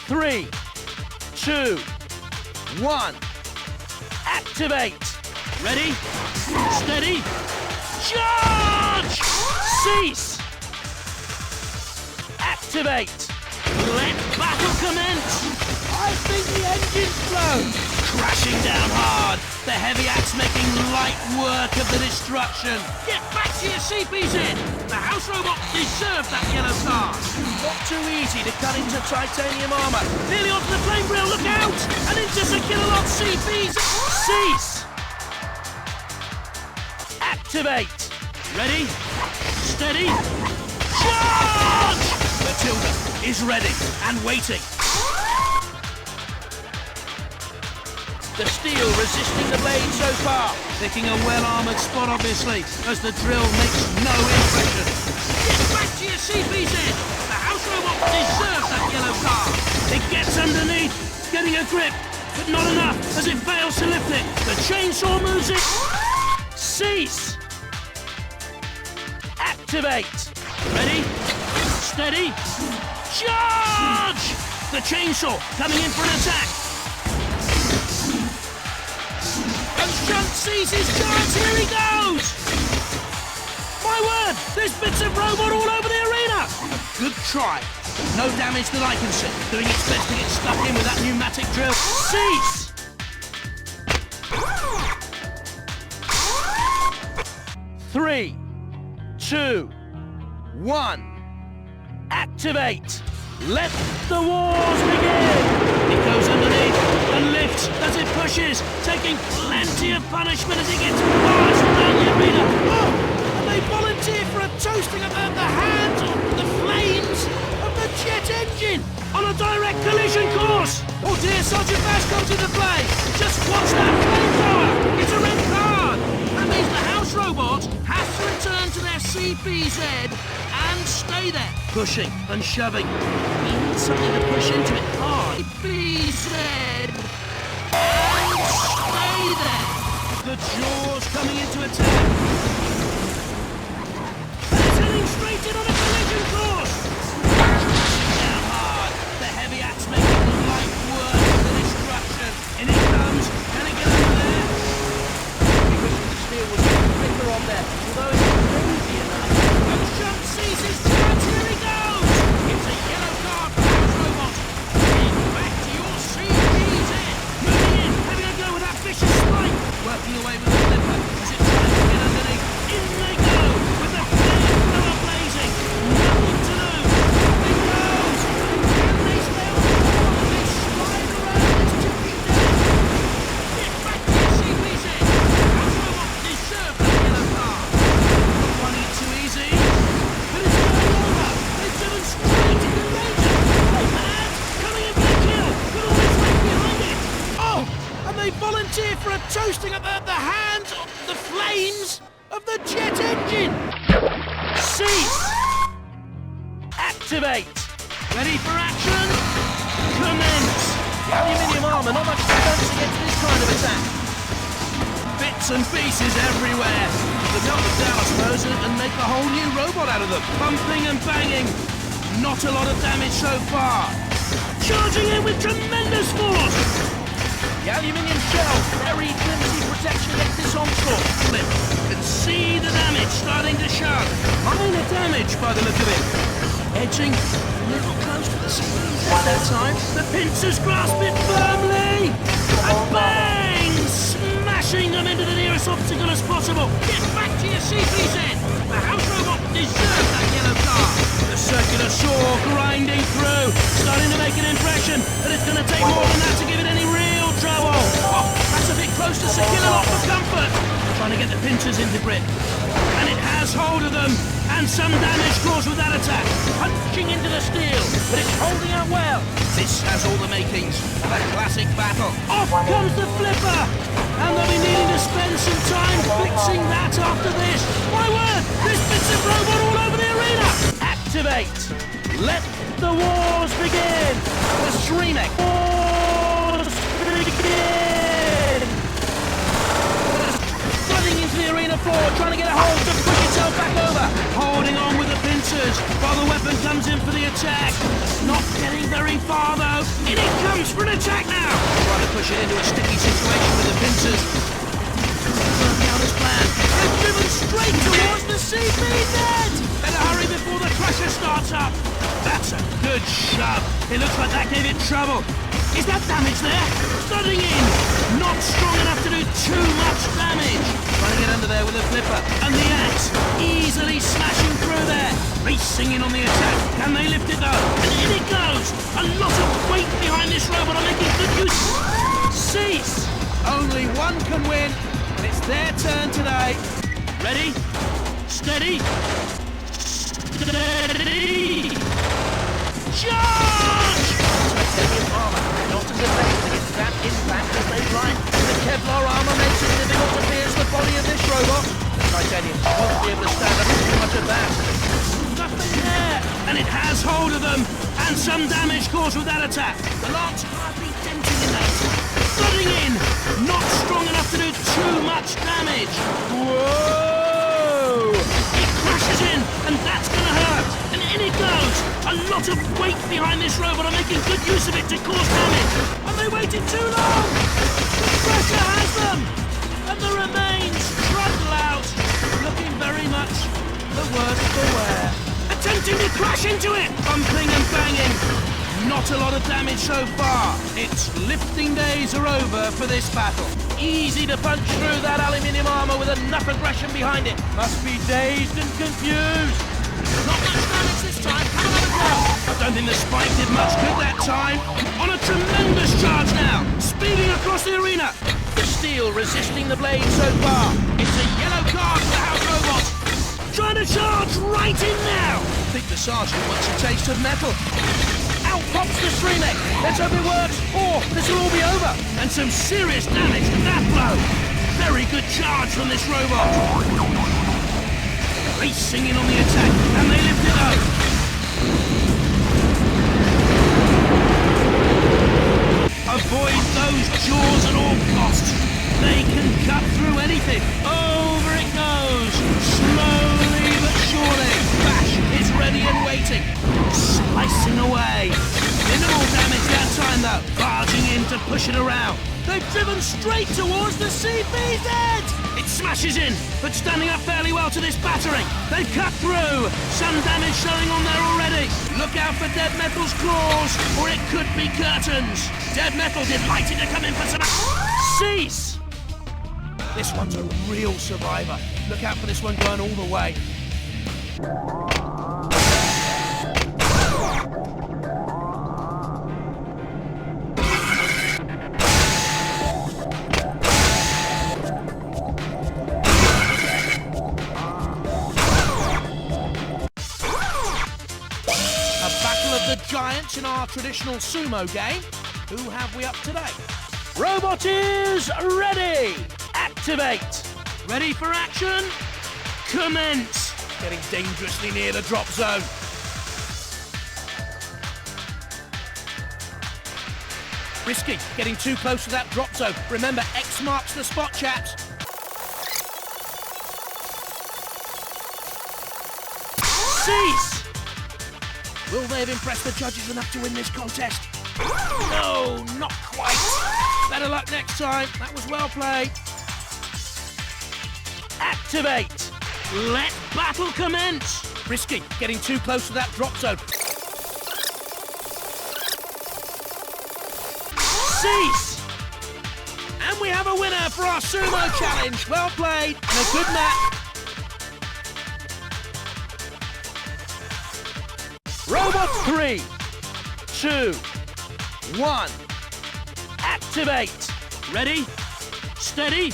3, 2, 1. Activate. Ready? Steady. Charge! Cease. Activate. Let battle commence. I think the engine's blown. Crashing down hard. The heavy axe making light work of the destruction. Get back to your CPZ. The house robot deserved that yellow card. Not too easy to cut into titanium armour. Nearly onto the flame grill. Look out! And into the Killalot CPZ. Cease. Activate. Ready? Steady. Charge! Matilda is ready and waiting. The steel resisting the blade so far. Picking a well-armoured spot, obviously, as the drill makes no impression. Get back to your CPZ! The house robot deserves that yellow card. It gets underneath, getting a grip, but not enough as it fails to lift it. The chainsaw moves it. Cease! Activate! Ready? Steady! Charge! The chainsaw coming in for an attack. And Shunt sees his chance, here he goes! My word, there's bits of robot all over the arena! A good try. No damage that I can see. Doing its best to get stuck in with that pneumatic drill. Cease! 3, 2, 1. Activate! Let the wars begin! It goes underneath and lifts as it pushes, taking plenty of punishment as it gets barged down the arena. Oh! And they volunteer for a toasting of the hands of the flames of the jet engine on a direct collision course! Oh dear, Sgt Bash comes into play! Just watch that flamethrower! It's a red card! That means the house robot has to return to their CPZ and stay there. Pushing and shoving. We need something to push into it hard. CPZ and stay there. The jaws coming into attack. And it's heading straight in on a collision course. Down hard. The heavy axe making light work of the destruction. In it comes. Can it get over there? The steel was getting thicker on there, although it's crazy enough. And Shunt sees his chance. Here he goes. It's a yellow card for house robot. Get back to your CPZ. Moving in, having a go with that vicious spike. Working away with the flipper as it tries to get underneath. In they go with the flamethrower blazing. Nothing to lose. Up it goes. Can they stay on the floor? They slide around this tipping dead. Get back to your CPZ. House robot deserved that yellow card. Not running too easy. But it's going over. They've driven straight into danger. Oh man, coming in for the kill. With all this weight behind it. Oh, and they volunteer for a toasting of the hands of the flames of the jet engine. Cease. Activate. Ready for action? Commence. The aluminium armour, not much defence against this kind of attack. Bits and pieces everywhere. To melt them down, I suppose, and make a whole new robot out of them. Pumping and banging. Not a lot of damage so far. Charging in with tremendous force. The aluminium shell, very flimsy protection against this onslaught. Flip. You can see the damage starting to show. Minor damage by the look of it. Edging a little close to the CPZ at that time. The pincers grasp it firmly. And bang! Smashing them into the nearest obstacle as possible. Get back to your CPZ. The house robot deserves that yellow card. The circular saw grinding through. Starting to make an impression that it's going to take more than that to give it any real trouble. Oh, that's a bit close to Killalot for comfort. Trying to get the pincers into grip. And it has hold of them. And some damage caused with that attack. Punching into the steel. But it's holding out well. This has all the makings of a classic battle. Off comes the flipper. And they'll be needing to spend some time fixing that after this. My word, there's bits of robot all over the arena. Activate. Let the wars begin. The streaming. Wars begin. Flooding into the arena floor, trying to get a hold to push itself back over. Holding on with the pincers while the weapon comes in for the attack. Not getting very far though. In it comes for an attack now. Trying to push it into a sticky situation with the pincers. Working out his plan. They've driven straight towards the CP net. Better hurry before the crusher starts up. That's a good shove. It looks like that gave it trouble. Is that damage there? Thudding in. Not strong enough to do too much damage. Trying to get under there with a flipper. And the axe easily smashing through there. Racing in on the attack. Can they lift it though? And in it goes. A lot of weight behind this robot. I'm making good use. Cease. Only one can win. And it's their turn today. Ready? Steady. Steady. Charge! Titanium armor, not as amazing against that impact as they'd like. The Kevlar armor makes it difficult to pierce the body of this robot. The Titanium won't be able to stand up to too much of that. Nothing there! And it has hold of them. And some damage caused with that attack. The Lance hardly denting in that. Flooding in! Not strong enough to do too much damage. Whoa! It crashes in, and that's gonna hurt. And in it goes. A lot of weight behind this robot are making good use of it to cause damage. And they waited too long. The pressure has them. And the remains trundle out, looking very much the worse for wear. Attempting to crash into it. Bumping and banging. Not a lot of damage so far. Its lifting days are over for this battle. Easy to punch through that aluminium armor with enough aggression behind it. Must be dazed and confused. Not much damage this time. Have another go. I don't think the spike did much good that time. On a tremendous charge now. Speeding across the arena. The steel resisting the blade so far. It's a yellow card for the house robot. Trying to charge right in now. I think the sergeant wants a taste of metal. Out pops the Streamek. Let's hope it works, or this will all be over. And some serious damage to that blow. Very good charge from this robot. Racing in on the attack, and they lift it up. Avoid those jaws at all costs. They can cut through anything. Over it goes. Slowly but surely. Bash is ready and waiting. Slicing away. Minimal damage that time though. Barging in to push it around. They've driven straight towards the CPZ! It smashes in, but standing up fairly well to this battering. They've cut through. Some damage showing on there already. Look out for Dead Metal's claws, or it could be curtains. Dead Metal delighted to come in for some... Cease! This one's a real survivor. Look out for this one going all the way. The giants in our traditional sumo game. Who have we up today? Roboteers ready! Activate! Ready for action? Commence! Getting dangerously near the drop zone. Risky, getting too close to that drop zone. Remember, X marks the spot, chaps. Cease! Will they have impressed the judges enough to win this contest? No, not quite. Better luck next time. That was well played. Activate. Let battle commence. Risky, getting too close to that drop zone. Cease. And we have a winner for our sumo challenge. Well played and a good match. Robot 3, 2, 1. Activate. Ready? Steady.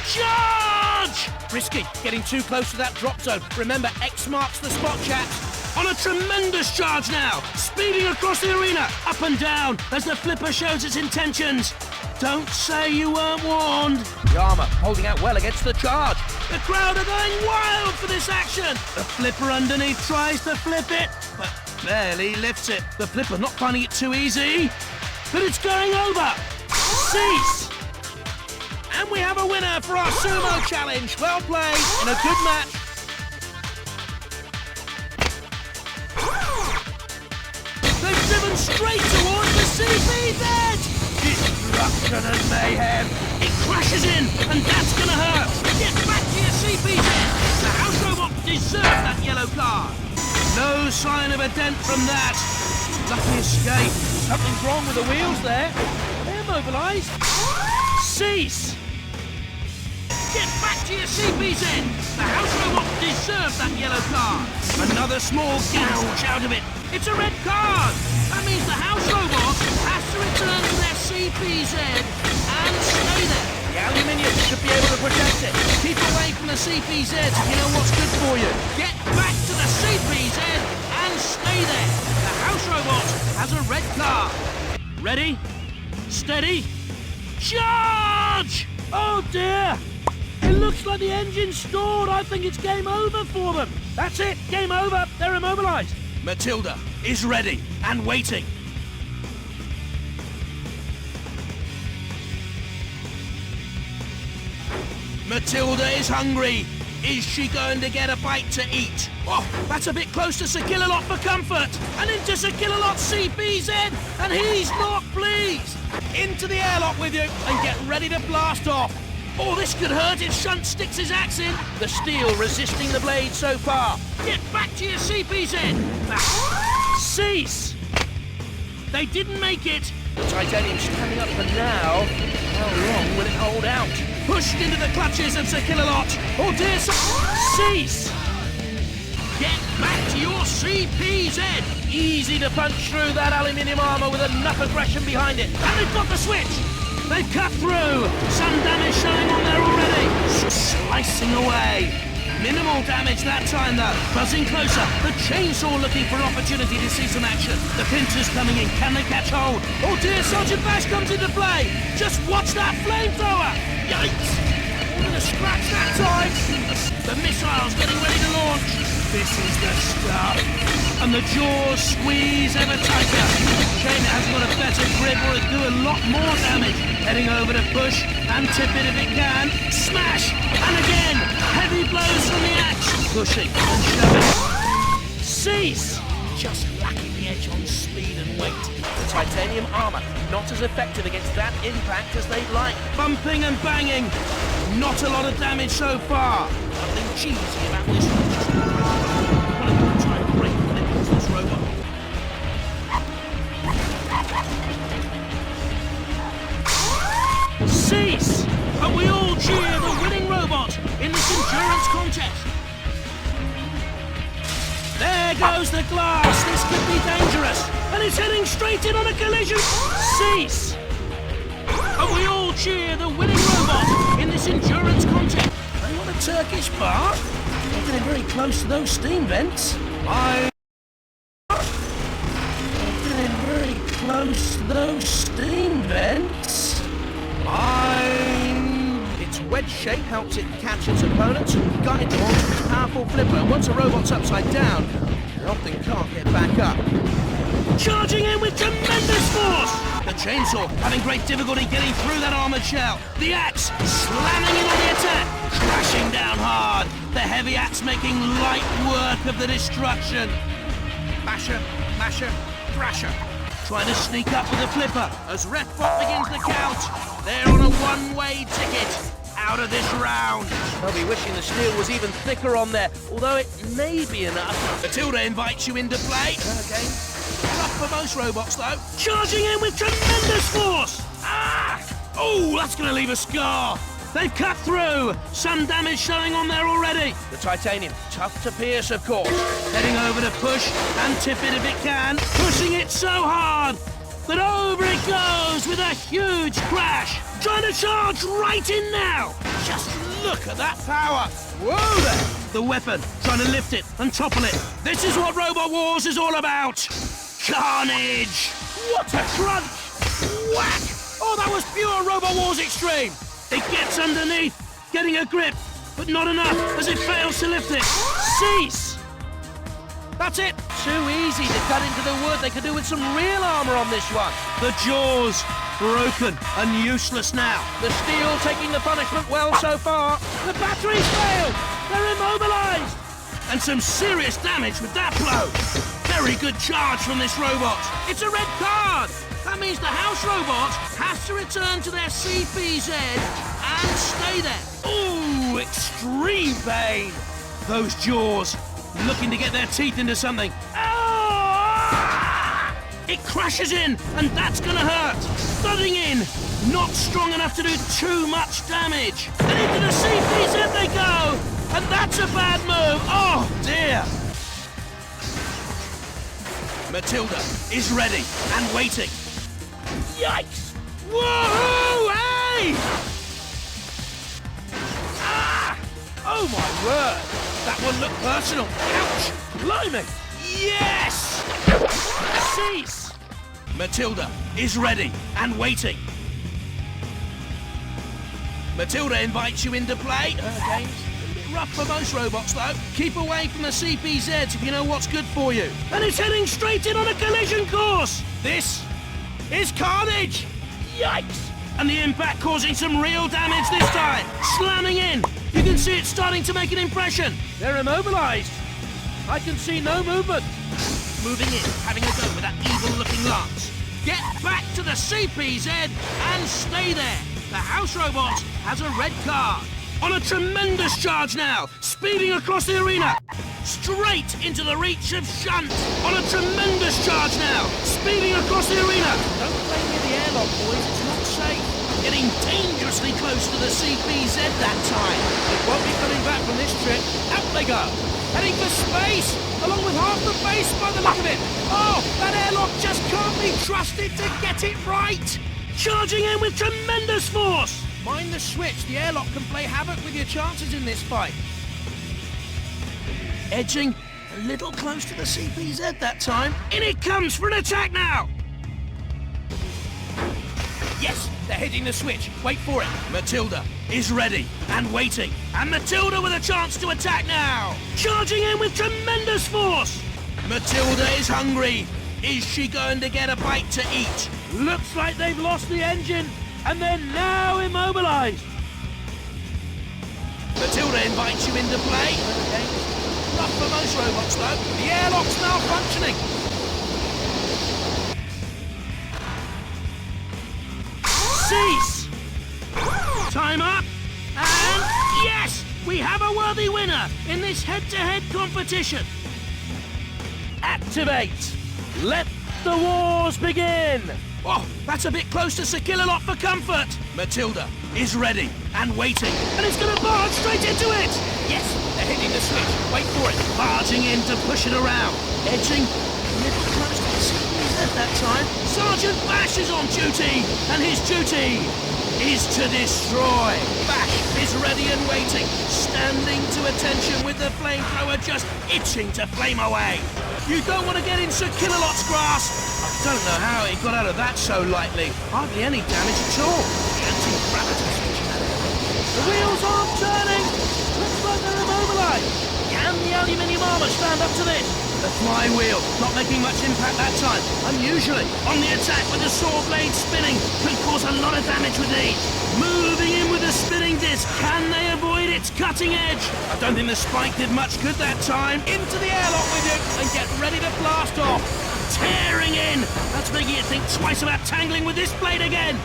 Charge! Risky, getting too close to that drop zone. Remember, X marks the spot, chaps. On a tremendous charge now. Speeding across the arena, up and down, as the flipper shows its intentions. Don't say you weren't warned. The armor holding out well against the charge. The crowd are going wild for this action. The flipper underneath tries to flip it, but barely lifts it. The flipper not finding it too easy, but it's going over. Cease. And we have a winner for our sumo challenge. Well played and a good match. They've driven straight destruction and mayhem. It crashes in, and that's gonna hurt. Get back to your CPZ. The house robot deserves that yellow card. No sign of a dent from that. Lucky escape. Something's wrong with the wheels there. They're immobilised. Cease. Get back to your CPZ. The house robot deserves that yellow card. Another small gouge out of it. It's a red card. That means the house robot has to return to their CPZ and stay there. The aluminium should be able to protect it. Keep away from the CPZ if you know what's good for you. Get back to the CPZ and stay there. The house robot has a red card. Ready? Steady? Charge! Oh dear! It looks like the engine's stalled. I think it's game over for them. That's it. Game over. They're immobilised. Matilda is ready and waiting. Matilda is hungry. Is she going to get a bite to eat? Oh, that's a bit close to Sir Killalot for comfort. And into Sir Killalot's CPZ, and he's not pleased. Into the airlock with you and get ready to blast off. Oh, this could hurt if Shunt sticks his axe in. The steel resisting the blade so far. Get back to your CPZ. Cease. They didn't make it. The titanium's standing up for now. How long will it hold out? Pushed into the clutches of Sir Killalot. Oh dear, cease. Get back to your CPZ. Easy to punch through that aluminium armour with enough aggression behind it. And they've got the switch. They've cut through! Some damage showing on there already! Slicing away! Minimal damage that time though. Buzzing closer. The chainsaw looking for an opportunity to see some action. The pincers coming in. Can they catch hold? Oh dear, Sgt Bash comes into play! Just watch that flamethrower! Yikes! I'm gonna scratch that time! The missile's getting ready to launch! This is the stuff! And the jaws squeeze ever tighter. Shane has got a better grip or it'd do a lot more damage. Heading over to push and tip it if it can. Smash! And again! Heavy blows from the axe. Pushing and shoving. Cease! Just lacking the edge on speed and weight. The titanium armour not as effective against that impact as they'd like. Bumping and banging. Not a lot of damage so far. Nothing cheesy about this one. What a good time break when it comes to this robot. Cease! And we all cheer the winning robot in this endurance contest. There goes the glass. This could be dangerous. And it's heading straight in on a collision. Cease! And we all cheer the winning robot in this endurance contest. They want a Turkish bar? They're getting very close to those steam vents. They're getting very close to those steam vents. Its wedge shape helps it catch its opponents and guide them onto its powerful flipper. And once a robot's upside down, it often can't get back up. Charging in with tremendous force! The chainsaw having great difficulty getting through that armoured shell. The axe slamming in on the attack, crashing down hard. The heavy axe making light work of the destruction. Basher, masher, thrasher. Trying to sneak up with the flipper as Refbot begins the count. They're on a one-way ticket out of this round. They'll be wishing the steel was even thicker on there, although it may be enough. Matilda invites you into play. Again, tough for most robots though. Charging in with tremendous force. Oh, that's going to leave a scar. They've cut through. Some damage showing on there already. The titanium, tough to pierce, of course. Heading over to push and tip it if it can. Pushing it so hard that over it goes with a huge crash. Trying to charge right in now. Just look at that power. Whoa there. The weapon, trying to lift it and topple it. This is what Robot Wars is all about. Carnage. What a crunch. Whack. Oh, that was pure Robot Wars Extreme. It gets underneath, getting a grip, but not enough as it fails to lift it. Cease! That's it. Too easy to cut into the wood. They could do with some real armour on this one. The jaws broken and useless now. The steel taking the punishment well so far. The batteries failed. They're immobilised. And some serious damage with that blow. Very good charge from this robot. It's a red card. The That means the house robot has to return to their CPZ and stay there. Ooh, extreme pain. Those jaws looking to get their teeth into something. Ah! It crashes in, and that's gonna hurt. Thudding in, not strong enough to do too much damage. And into the CPZ they go, and that's a bad move. Oh dear. Matilda is ready and waiting. Yikes! Woohoo! Hey! Ah! Oh my word! That one looked personal. Ouch! Blimey! Yes! Cease! Matilda is ready and waiting. Matilda invites you into play. Game's a bit rough for most robots though. Keep away from the CPZs if you know what's good for you. And it's heading straight in on a collision course. This is carnage. Yikes! And the impact causing some real damage this time. Slamming in. You can see it starting to make an impression. They're immobilised. I can see no movement. Moving in, having a go with that evil-looking lance. Get back to the CPZ and stay there. The house robot has a red card. On a tremendous charge now, speeding across the arena. Straight into the reach of Shunt. On a tremendous charge now, speeding across the arena. Don't play near the airlock, boys, it's not safe. Getting dangerously close to the CPZ that time. It won't be coming back from this trip. Out they go. Heading for space, along with half the base by the look of it. Oh, that airlock just can't be trusted to get it right. Charging in with tremendous force. Mind the switch, the airlock can play havoc with your chances in this fight. Edging a little close to the CPZ that time. In it comes for an attack now. Yes, they're hitting the switch. Wait for it. Matilda is ready and waiting. And Matilda with a chance to attack now. Charging in with tremendous force. Matilda is hungry. Is she going to get a bite to eat? Looks like they've lost the engine and they're now immobilised. Matilda invites you into play. Okay. Rough for most robots though. The airlock's malfunctioning. Cease! Time up, and yes! We have a worthy winner in this head-to-head competition. Activate! Let the wars begin! Oh, that's a bit close to Killalot for comfort. Matilda is ready and waiting. And it's going to barge straight into it! Yes, they're hitting the switch. Wait for it. Barging in to push it around. Edging a little close to the CPZ that time. Sgt Bash is on duty, and his duty is to destroy. Bash is ready and waiting, standing to attention with the flamethrower just itching to flame away. You don't want to get in Sir Killalot's grasp. I don't know how he got out of that so lightly. Hardly any damage at all. The anti-gravity switch. The wheels aren't turning. Looks like they're immobilised. Can the aluminium armour stand up to this? The flywheel not making much impact that time. Unusually, on the attack with the sawblade spinning can cause a lot of damage with these. Moving in with the spinning disc, can they avoid its cutting edge? I don't think the spike did much good that time. Into the airlock with you and get ready to blast off. Tearing in. That's making it think twice about tangling with this blade again.